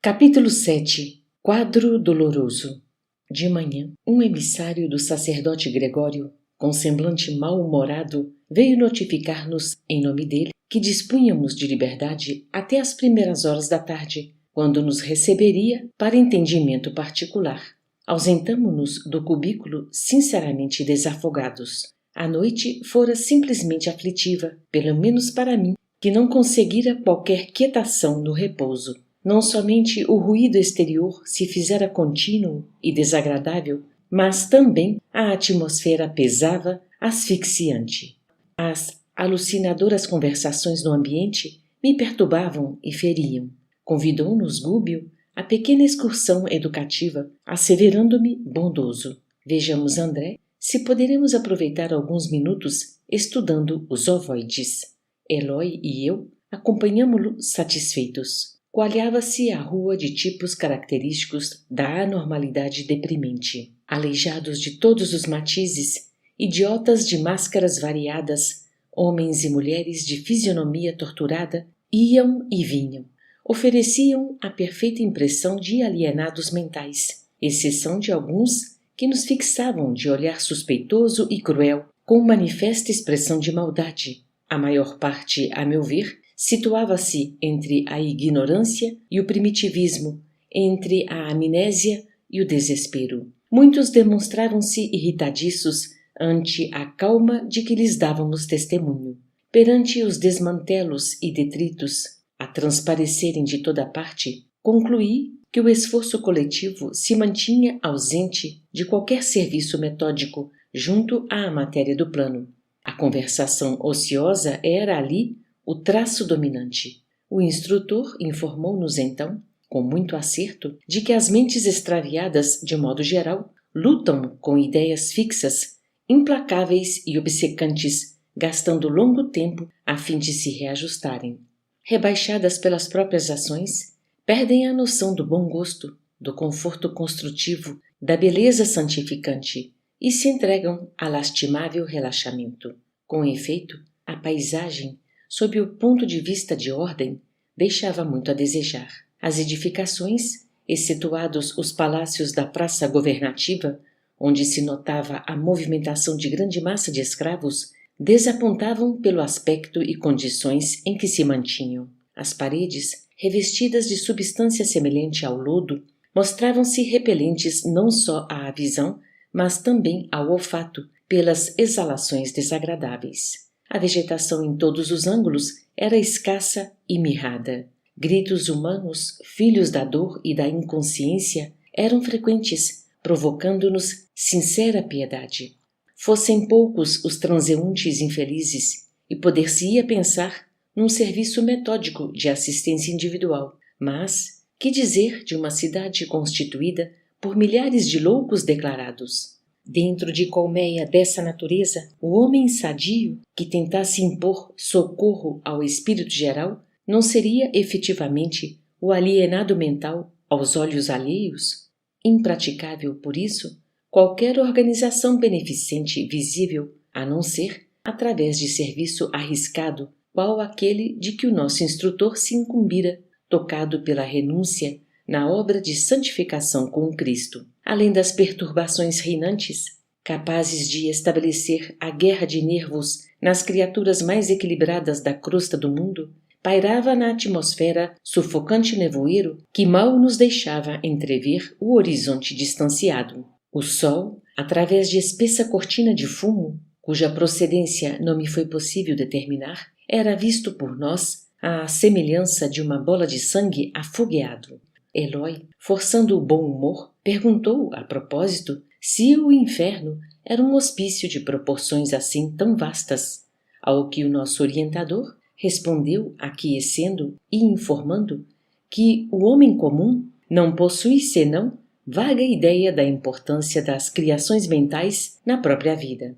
Capítulo 7. Quadro doloroso. De manhã, um emissário do sacerdote Gregório, com semblante mal-humorado, veio notificar-nos, em nome dele, que dispunhamos de liberdade até as primeiras horas da tarde, quando nos receberia para entendimento particular. Ausentamo-nos do cubículo sinceramente desafogados. A noite fora simplesmente aflitiva, pelo menos para mim, que não conseguira qualquer quietação no repouso. Não somente o ruído exterior se fizera contínuo e desagradável, mas também a atmosfera pesava, asfixiante. As alucinadoras conversações no ambiente me perturbavam e feriam. Convidou-nos Gúbio a pequena excursão educativa, asseverando-me bondoso. Vejamos, André, se poderemos aproveitar alguns minutos estudando os ovoides. Eloy e eu acompanhámo-lo satisfeitos. Coalhava-se a rua de tipos característicos da anormalidade deprimente. Aleijados de todos os matizes, idiotas de máscaras variadas, homens e mulheres de fisionomia torturada, iam e vinham. Ofereciam a perfeita impressão de alienados mentais, exceção de alguns que nos fixavam de olhar suspeitoso e cruel, com manifesta expressão de maldade. A maior parte, a meu ver, situava-se entre a ignorância e o primitivismo, entre a amnésia e o desespero. Muitos demonstraram-se irritadiços ante a calma de que lhes dávamos testemunho. Perante os desmantelos e detritos a transparecerem de toda parte, concluí que o esforço coletivo se mantinha ausente de qualquer serviço metódico junto à matéria do plano. A conversação ociosa era ali o traço dominante. O instrutor informou-nos então, com muito acerto, de que as mentes extraviadas, de modo geral, lutam com ideias fixas, implacáveis e obcecantes, gastando longo tempo a fim de se reajustarem. Rebaixadas pelas próprias ações, perdem a noção do bom gosto, do conforto construtivo, da beleza santificante e se entregam a lastimável relaxamento. Com efeito, a paisagem, sob o ponto de vista de ordem, deixava muito a desejar. As edificações, excetuados os palácios da praça governativa, onde se notava a movimentação de grande massa de escravos, desapontavam pelo aspecto e condições em que se mantinham. As paredes, revestidas de substância semelhante ao lodo, mostravam-se repelentes não só à visão, mas também ao olfato, pelas exalações desagradáveis. A vegetação em todos os ângulos era escassa e mirrada. Gritos humanos, filhos da dor e da inconsciência, eram frequentes, provocando-nos sincera piedade. Fossem poucos os transeuntes infelizes, e poder-se-ia pensar num serviço metódico de assistência individual. Mas, que dizer de uma cidade constituída por milhares de loucos declarados? Dentro de colmeia dessa natureza, o homem sadio que tentasse impor socorro ao espírito geral não seria efetivamente o alienado mental aos olhos alheios? Impraticável, por isso, qualquer organização beneficente visível, a não ser através de serviço arriscado, qual aquele de que o nosso instrutor se incumbira, tocado pela renúncia na obra de santificação com Cristo. Além das perturbações reinantes, capazes de estabelecer a guerra de nervos nas criaturas mais equilibradas da crosta do mundo, pairava na atmosfera sufocante nevoeiro que mal nos deixava entrever o horizonte distanciado. O sol, através de espessa cortina de fumo, cuja procedência não me foi possível determinar, era visto por nós à semelhança de uma bola de sangue afogueado. Eloy, forçando o bom humor, perguntou, a propósito, se o inferno era um hospício de proporções assim tão vastas, ao que o nosso orientador respondeu, aquiescendo e informando que o homem comum não possui senão vaga ideia da importância das criações mentais na própria vida.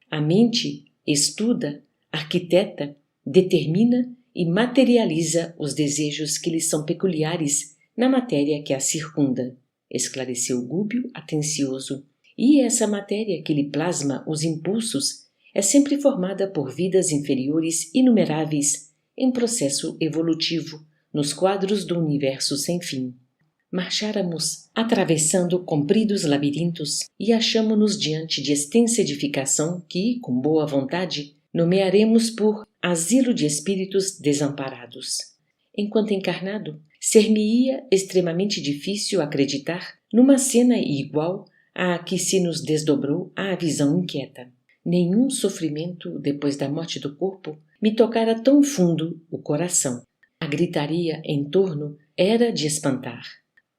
A mente estuda, arquiteta, determina e materializa os desejos que lhe são peculiares na matéria que a circunda, esclareceu Gúbio atencioso, e essa matéria que lhe plasma os impulsos é sempre formada por vidas inferiores inumeráveis em processo evolutivo nos quadros do universo sem fim. marcháramos atravessando compridos labirintos e achamo-nos diante de extensa edificação que, com boa vontade, nomearemos por asilo de espíritos desamparados. Enquanto encarnado, ser-me-ia extremamente difícil acreditar numa cena igual à que se nos desdobrou à visão inquieta. Nenhum sofrimento, depois da morte do corpo, me tocara tão fundo o coração. A gritaria em torno era de espantar.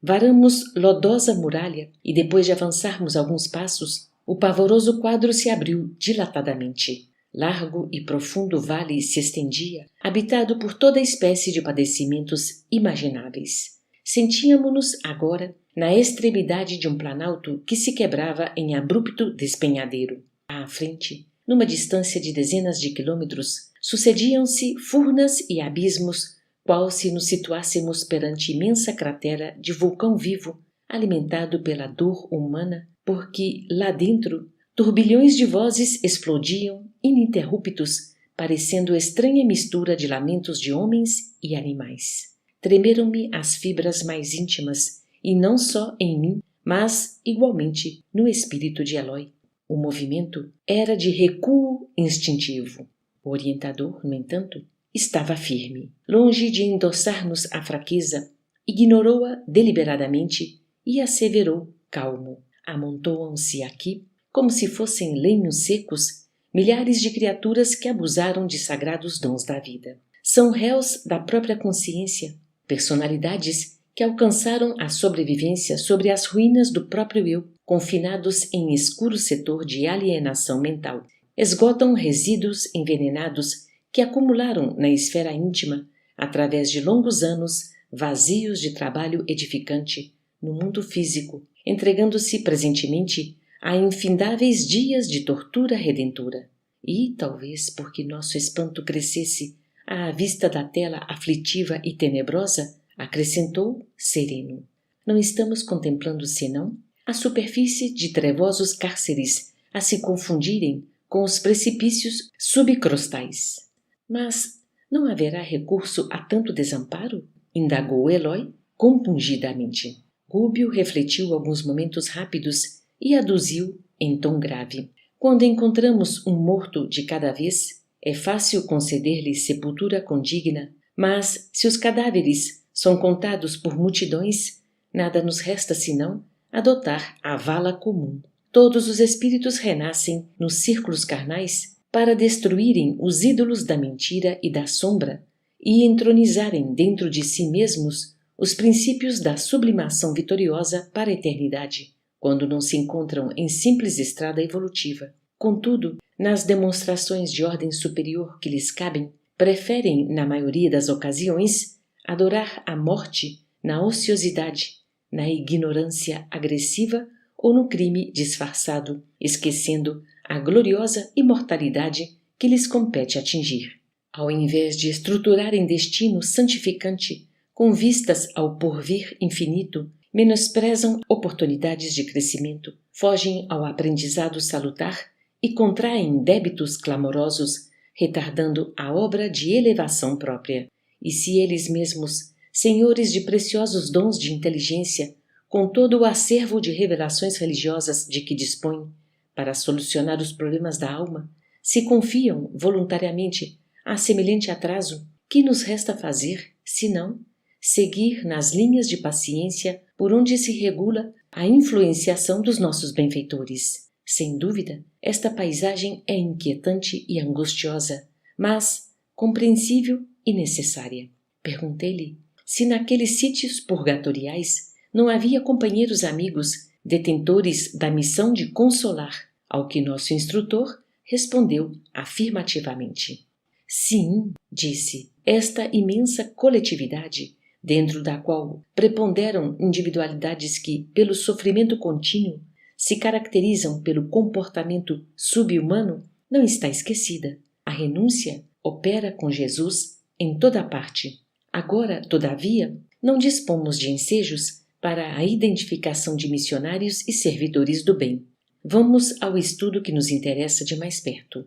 Varamos lodosa muralha e, depois de avançarmos alguns passos, o pavoroso quadro se abriu dilatadamente. Largo e profundo vale se estendia, habitado por toda espécie de padecimentos imagináveis. Sentíamo-nos agora na extremidade de um planalto que se quebrava em abrupto despenhadeiro. À frente, numa distância de dezenas de quilômetros, sucediam-se furnas e abismos, qual se nos situássemos perante imensa cratera de vulcão vivo, alimentado pela dor humana, porque lá dentro turbilhões de vozes explodiam, ininterruptos, parecendo estranha mistura de lamentos de homens e animais. Tremeram-me as fibras mais íntimas, e não só em mim, mas, igualmente, no espírito de Eloy. O movimento era de recuo instintivo. O orientador, no entanto, estava firme. Longe de endossar-nos a fraqueza, ignorou-a deliberadamente e asseverou, calmo: amontoam-se aqui, como se fossem lenhos secos, milhares de criaturas que abusaram de sagrados dons da vida. São réus da própria consciência, personalidades que alcançaram a sobrevivência sobre as ruínas do próprio eu, confinados em escuro setor de alienação mental. Esgotam resíduos envenenados que acumularam na esfera íntima, através de longos anos vazios de trabalho edificante, no mundo físico, entregando-se presentemente a infindáveis dias de tortura redentora. E, talvez porque nosso espanto crescesse à vista da tela aflitiva e tenebrosa, acrescentou, sereno: não estamos contemplando senão a superfície de trevosos cárceres a se confundirem com os precipícios subcrostais. Mas não haverá recurso a tanto desamparo? Indagou Eloy compungidamente. Gúbio refletiu alguns momentos rápidos e aduziu em tom grave: quando encontramos um morto de cada vez, é fácil conceder-lhe sepultura condigna, mas se os cadáveres são contados por multidões, nada nos resta senão adotar a vala comum. Todos os espíritos renascem nos círculos carnais para destruírem os ídolos da mentira e da sombra e entronizarem dentro de si mesmos os princípios da sublimação vitoriosa para a eternidade, quando não se encontram em simples estrada evolutiva. Contudo, nas demonstrações de ordem superior que lhes cabem, preferem, na maioria das ocasiões, adorar a morte na ociosidade, na ignorância agressiva ou no crime disfarçado, esquecendo a gloriosa imortalidade que lhes compete atingir. Ao invés de estruturarem destino santificante com vistas ao porvir infinito, menosprezam oportunidades de crescimento, fogem ao aprendizado salutar e contraem débitos clamorosos, retardando a obra de elevação própria. E se eles mesmos, senhores de preciosos dons de inteligência, com todo o acervo de revelações religiosas de que dispõem para solucionar os problemas da alma, se confiam voluntariamente a semelhante atraso, que nos resta fazer, senão seguir nas linhas de paciência por onde se regula a influenciação dos nossos benfeitores? Sem dúvida, esta paisagem é inquietante e angustiosa, mas compreensível e necessária. Perguntei-lhe se naqueles sítios purgatoriais não havia companheiros amigos detentores da missão de consolar, ao que nosso instrutor respondeu afirmativamente. Sim, disse, esta imensa coletividade, dentro da qual preponderam individualidades que, pelo sofrimento contínuo, se caracterizam pelo comportamento sub-humano, não está esquecida. A renúncia opera com Jesus em toda parte. Agora, todavia, não dispomos de ensejos para a identificação de missionários e servidores do bem. Vamos ao estudo que nos interessa de mais perto.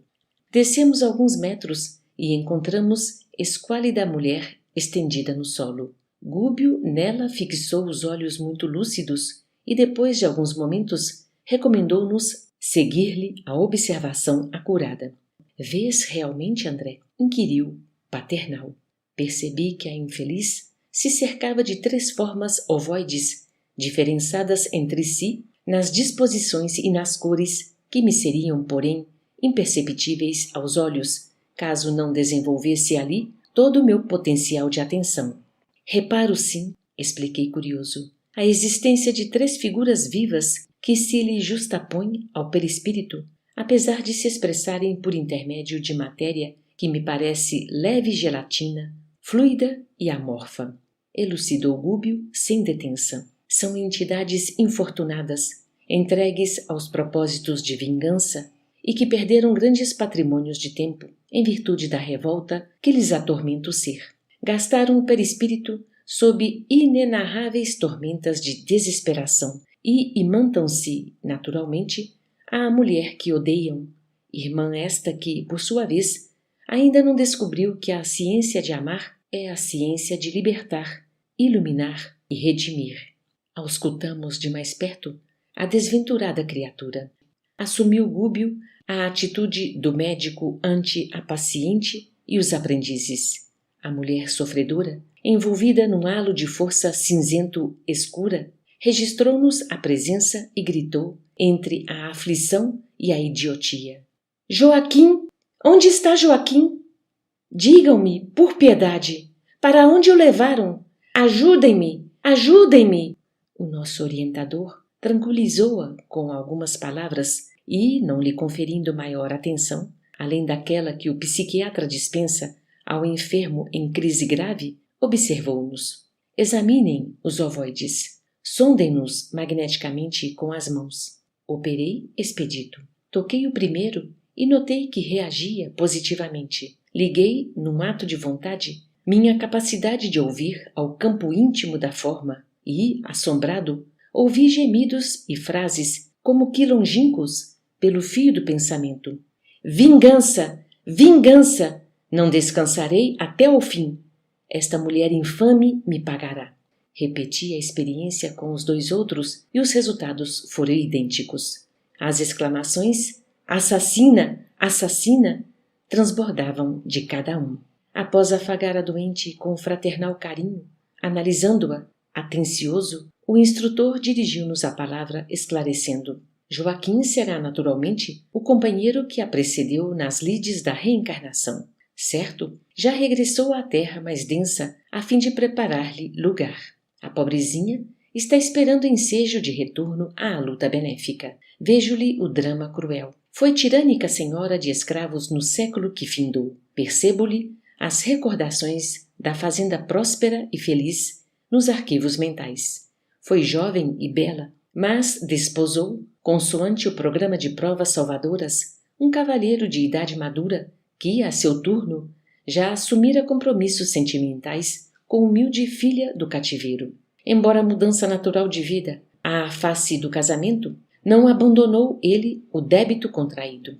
Descemos alguns metros e encontramos esquálida mulher estendida no solo. Gúbio nela fixou os olhos muito lúcidos e depois de alguns momentos recomendou-nos seguir-lhe a observação acurada. Vês realmente, André? Inquiriu, paternal. Percebi que a infeliz se cercava de 3 formas ovoides, diferenciadas entre si nas disposições e nas cores que me seriam, porém, imperceptíveis aos olhos, caso não desenvolvesse ali todo o meu potencial de atenção. Reparo sim, expliquei curioso, a existência de 3 figuras vivas que se lhe justapõem ao perispírito, apesar de se expressarem por intermédio de matéria que me parece leve gelatina, fluida e amorfa. Elucidou Gúbio sem detenção. São entidades infortunadas, entregues aos propósitos de vingança e que perderam grandes patrimônios de tempo em virtude da revolta que lhes atormenta o ser. Gastaram o perispírito sob inenarráveis tormentas de desesperação e imantam-se, naturalmente, à mulher que odeiam, irmã esta que, por sua vez, ainda não descobriu que a ciência de amar é a ciência de libertar, iluminar e redimir. Auscultamos de mais perto a desventurada criatura. Assumiu Gúbio a atitude do médico ante a paciente e os aprendizes. A mulher sofredora, envolvida num halo de força cinzento escura, registrou-nos a presença e gritou entre a aflição e a idiotia. Joaquim! Onde está Joaquim? Digam-me, por piedade, para onde o levaram? Ajudem-me! Ajudem-me! O nosso orientador tranquilizou-a com algumas palavras e, não lhe conferindo maior atenção, além daquela que o psiquiatra dispensa ao enfermo em crise grave, observou-nos. Examinem os ovoides. Sondem-nos magneticamente com as mãos. Operei expedito. Toquei o primeiro e notei que reagia positivamente. Liguei, num ato de vontade, minha capacidade de ouvir ao campo íntimo da forma e, assombrado, ouvi gemidos e frases como que longínquos pelo fio do pensamento. Vingança! Vingança! Não descansarei até o fim. Esta mulher infame me pagará. Repeti a experiência com os 2 outros e os resultados foram idênticos. As exclamações assassina! Assassina! Transbordavam de cada um. Após afagar a doente com fraternal carinho, analisando-a, atencioso, o instrutor dirigiu-nos a palavra esclarecendo. Joaquim será naturalmente o companheiro que a precedeu nas lides da reencarnação. Certo, já regressou à terra mais densa a fim de preparar-lhe lugar. A pobrezinha está esperando ensejo de retorno à luta benéfica. Vejo-lhe o drama cruel. Foi tirânica senhora de escravos no século que findou. Percebo-lhe as recordações da fazenda próspera e feliz nos arquivos mentais. Foi jovem e bela, mas desposou, consoante o programa de provas salvadoras, um cavalheiro de idade madura que, a seu turno, já assumira compromissos sentimentais com humilde filha do cativeiro. Embora a mudança natural de vida, à face do casamento, não abandonou ele o débito contraído.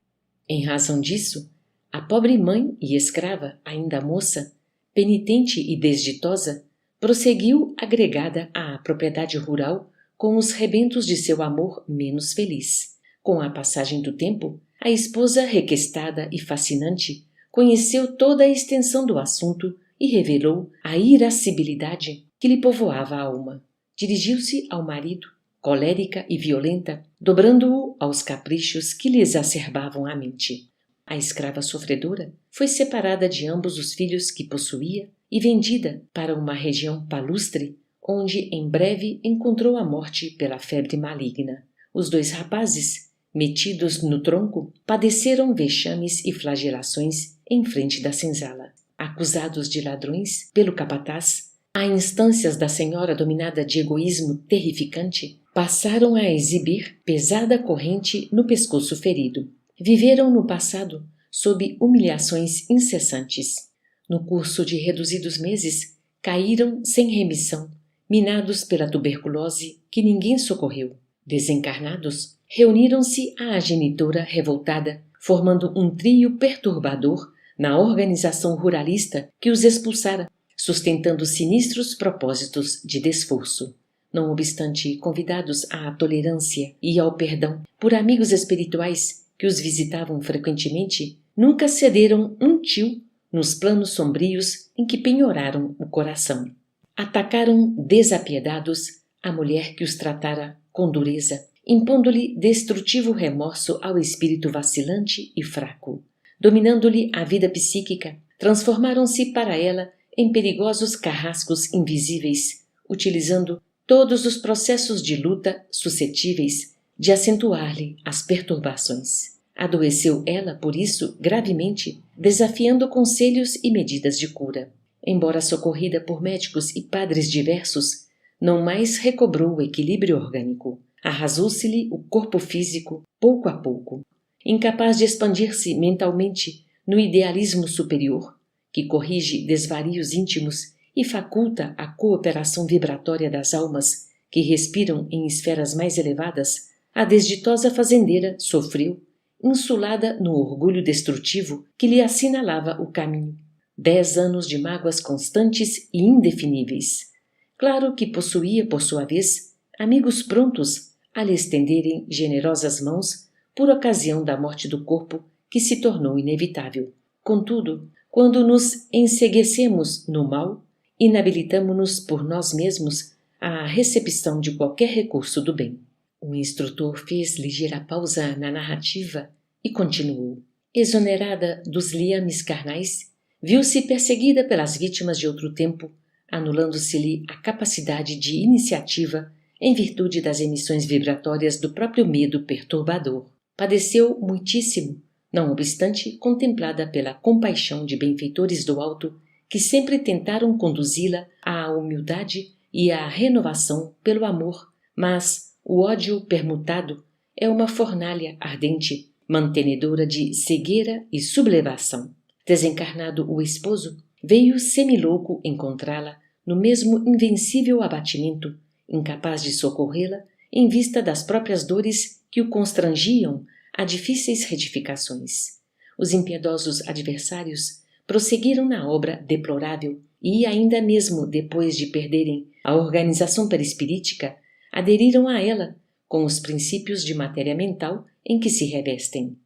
Em razão disso, a pobre mãe e escrava, ainda moça, penitente e desditosa, prosseguiu agregada à propriedade rural com os rebentos de seu amor menos feliz. Com a passagem do tempo, a esposa requestada e fascinante conheceu toda a extensão do assunto e revelou a irascibilidade que lhe povoava a alma. Dirigiu-se ao marido, colérica e violenta, dobrando-o aos caprichos que lhe exacerbavam a mente. A escrava sofredora foi separada de ambos os filhos que possuía e vendida para uma região palustre, onde em breve encontrou a morte pela febre maligna. Os 2 rapazes, metidos no tronco, padeceram vexames e flagelações em frente da senzala. Acusados de ladrões pelo capataz, a instâncias da senhora dominada de egoísmo terrificante, passaram a exibir pesada corrente no pescoço ferido. Viveram no passado sob humilhações incessantes. No curso de reduzidos meses, caíram sem remissão, minados pela tuberculose que ninguém socorreu. Desencarnados, reuniram-se à genitora revoltada, formando um trio perturbador na organização ruralista que os expulsara, sustentando sinistros propósitos de desforço. Não obstante, convidados à tolerância e ao perdão por amigos espirituais que os visitavam frequentemente, nunca cederam um tio nos planos sombrios em que penhoraram o coração. Atacaram desapiedados a mulher que os tratara com dureza, impondo-lhe destrutivo remorso ao espírito vacilante e fraco. Dominando-lhe a vida psíquica, transformaram-se para ela em perigosos carrascos invisíveis, utilizando todos os processos de luta suscetíveis de acentuar-lhe as perturbações. Adoeceu ela, por isso, gravemente, desafiando conselhos e medidas de cura. Embora socorrida por médicos e padres diversos, não mais recobrou o equilíbrio orgânico. Arrasou-se-lhe o corpo físico, pouco a pouco. Incapaz de expandir-se mentalmente no idealismo superior, que corrige desvarios íntimos e faculta a cooperação vibratória das almas que respiram em esferas mais elevadas, a desditosa fazendeira sofreu, insulada no orgulho destrutivo que lhe assinalava o caminho. 10 anos de mágoas constantes e indefiníveis. Claro que possuía, por sua vez, amigos prontos a lhe estenderem generosas mãos por ocasião da morte do corpo que se tornou inevitável. Contudo, quando nos enceguecemos no mal, inabilitamo-nos por nós mesmos à recepção de qualquer recurso do bem. O instrutor fez ligeira pausa na narrativa e continuou. Exonerada dos liames carnais, viu-se perseguida pelas vítimas de outro tempo, anulando-se-lhe a capacidade de iniciativa em virtude das emissões vibratórias do próprio medo perturbador. Padeceu muitíssimo, não obstante contemplada pela compaixão de benfeitores do alto que sempre tentaram conduzi-la à humildade e à renovação pelo amor, mas o ódio permutado é uma fornalha ardente, mantenedora de cegueira e sublevação. Desencarnado o esposo, veio semilouco encontrá-la no mesmo invencível abatimento, incapaz de socorrê-la em vista das próprias dores que o constrangiam a difíceis retificações. Os impiedosos adversários prosseguiram na obra deplorável e, ainda mesmo depois de perderem a organização perispirítica, aderiram a ela com os princípios de matéria mental em que se revestem.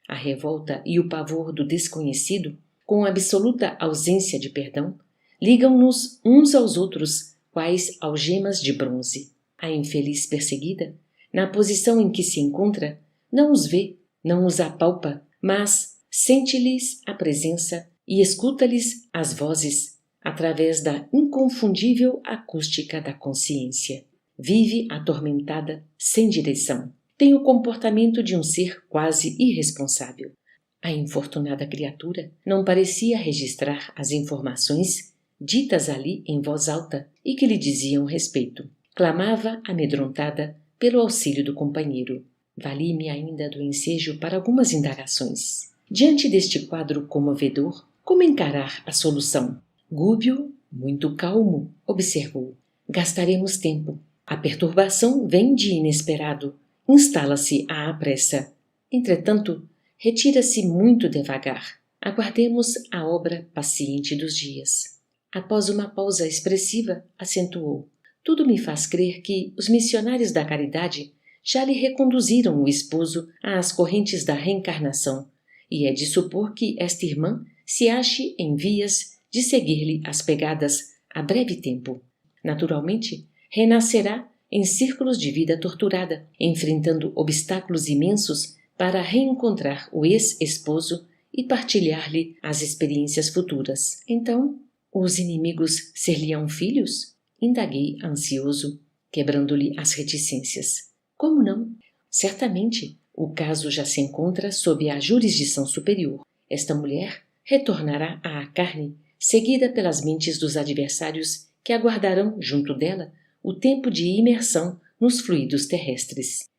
A revolta e o pavor do desconhecido, com absoluta ausência de perdão, ligam-nos uns aos outros quais algemas de bronze. A infeliz perseguida, na posição em que se encontra, não os vê, não os apalpa, mas sente-lhes a presença e escuta-lhes as vozes através da inconfundível acústica da consciência. Vive atormentada, sem direção. Tem o comportamento de um ser quase irresponsável. A infortunada criatura não parecia registrar as informações ditas ali em voz alta e que lhe diziam respeito. Clamava amedrontada pelo auxílio do companheiro. Vali-me ainda do ensejo para algumas indagações. Diante deste quadro comovedor, como encarar a solução? Gúbio, muito calmo, observou. Gastaremos tempo. A perturbação vem de inesperado. Instala-se à pressa. Entretanto, retira-se muito devagar. Aguardemos a obra paciente dos dias. Após uma pausa expressiva, acentuou. Tudo me faz crer que os missionários da caridade já lhe reconduziram o esposo às correntes da reencarnação, e é de supor que esta irmã se ache em vias de seguir-lhe as pegadas a breve tempo. Naturalmente, renascerá em círculos de vida torturada, enfrentando obstáculos imensos para reencontrar o ex-esposo e partilhar-lhe as experiências futuras. Então, os inimigos ser-lhe-ão filhos? Indaguei ansioso, quebrando-lhe as reticências. Como não? Certamente, o caso já se encontra sob a jurisdição superior. Esta mulher retornará à carne, seguida pelas mentes dos adversários que aguardarão, junto dela, o tempo de imersão nos fluidos terrestres.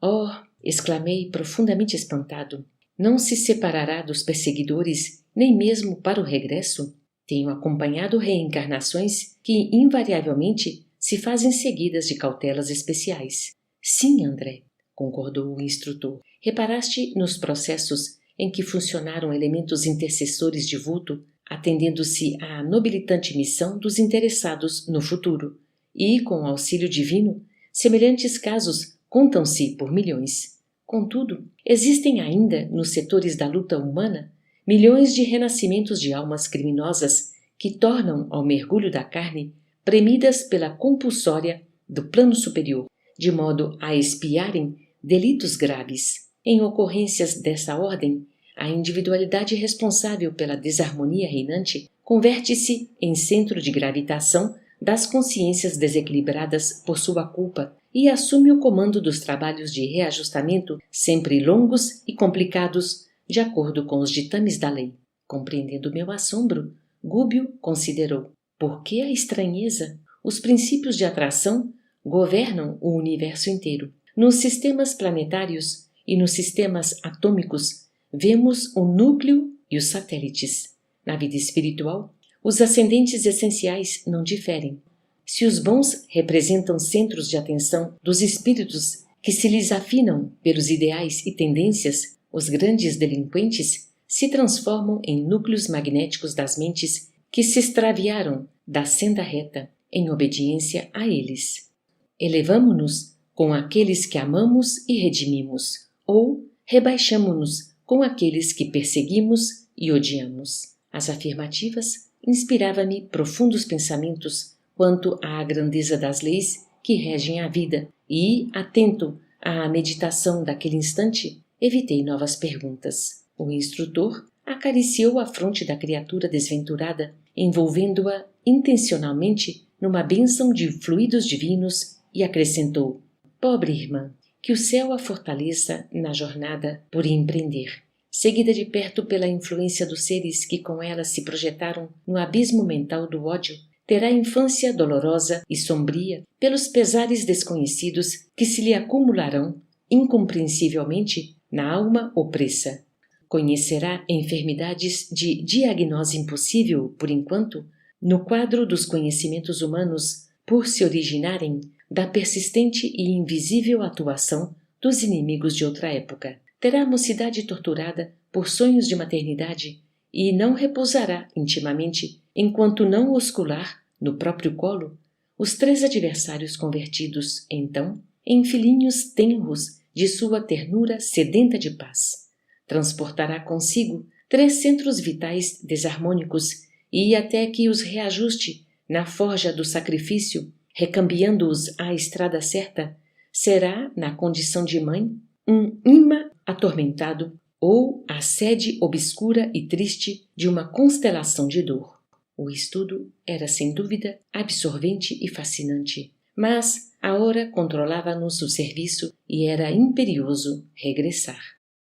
Oh! Exclamei profundamente espantado. Não se separará dos perseguidores, nem mesmo para o regresso? Tenho acompanhado reencarnações que, invariavelmente, se fazem seguidas de cautelas especiais. Sim, André, concordou o instrutor. Reparaste nos processos em que funcionaram elementos intercessores de vulto atendendo-se à nobilitante missão dos interessados no futuro, e, com o auxílio divino, semelhantes casos contam-se por milhões. Contudo, existem ainda, nos setores da luta humana, milhões de renascimentos de almas criminosas que tornam ao mergulho da carne premidas pela compulsória do plano superior, de modo a expiarem delitos graves. Em ocorrências dessa ordem, a individualidade responsável pela desarmonia reinante converte-se em centro de gravitação das consciências desequilibradas por sua culpa e assume o comando dos trabalhos de reajustamento sempre longos e complicados, de acordo com os ditames da lei. Compreendendo meu assombro, Gúbio considerou: por que a estranheza? Os princípios de atração governam o universo inteiro. Nos sistemas planetários e nos sistemas atômicos vemos o núcleo e os satélites. Na vida espiritual, os ascendentes essenciais não diferem. Se os bons representam centros de atenção dos espíritos que se lhes afinam pelos ideais e tendências, os grandes delinquentes se transformam em núcleos magnéticos das mentes que se extraviaram da senda reta em obediência a eles. Elevamo-nos com aqueles que amamos e redimimos, ou rebaixamo-nos com aqueles que perseguimos e odiamos. As afirmativas inspiravam-me profundos pensamentos quanto à grandeza das leis que regem a vida e, atento à meditação daquele instante, evitei novas perguntas. O instrutor acariciou a fronte da criatura desventurada, envolvendo-a intencionalmente numa bênção de fluidos divinos e acrescentou: pobre irmã, que o céu a fortaleça na jornada por empreender. Seguida de perto pela influência dos seres que com ela se projetaram no abismo mental do ódio, terá infância dolorosa e sombria pelos pesares desconhecidos que se lhe acumularão incompreensivelmente na alma opressa. Conhecerá enfermidades de diagnose impossível, por enquanto, no quadro dos conhecimentos humanos, por se originarem da persistente e invisível atuação dos inimigos de outra época. Terá a mocidade torturada por sonhos de maternidade e não repousará intimamente enquanto não oscular, no próprio colo, os 3 adversários convertidos, então, em filhinhos tenros de sua ternura sedenta de paz. Transportará consigo 3 centros vitais desarmônicos e, até que os reajuste na forja do sacrifício, recambiando-os à estrada certa, será, na condição de mãe, um imã atormentado ou a sede obscura e triste de uma constelação de dor. O estudo era, sem dúvida, absorvente e fascinante, mas a hora controlava-nos o serviço e era imperioso regressar.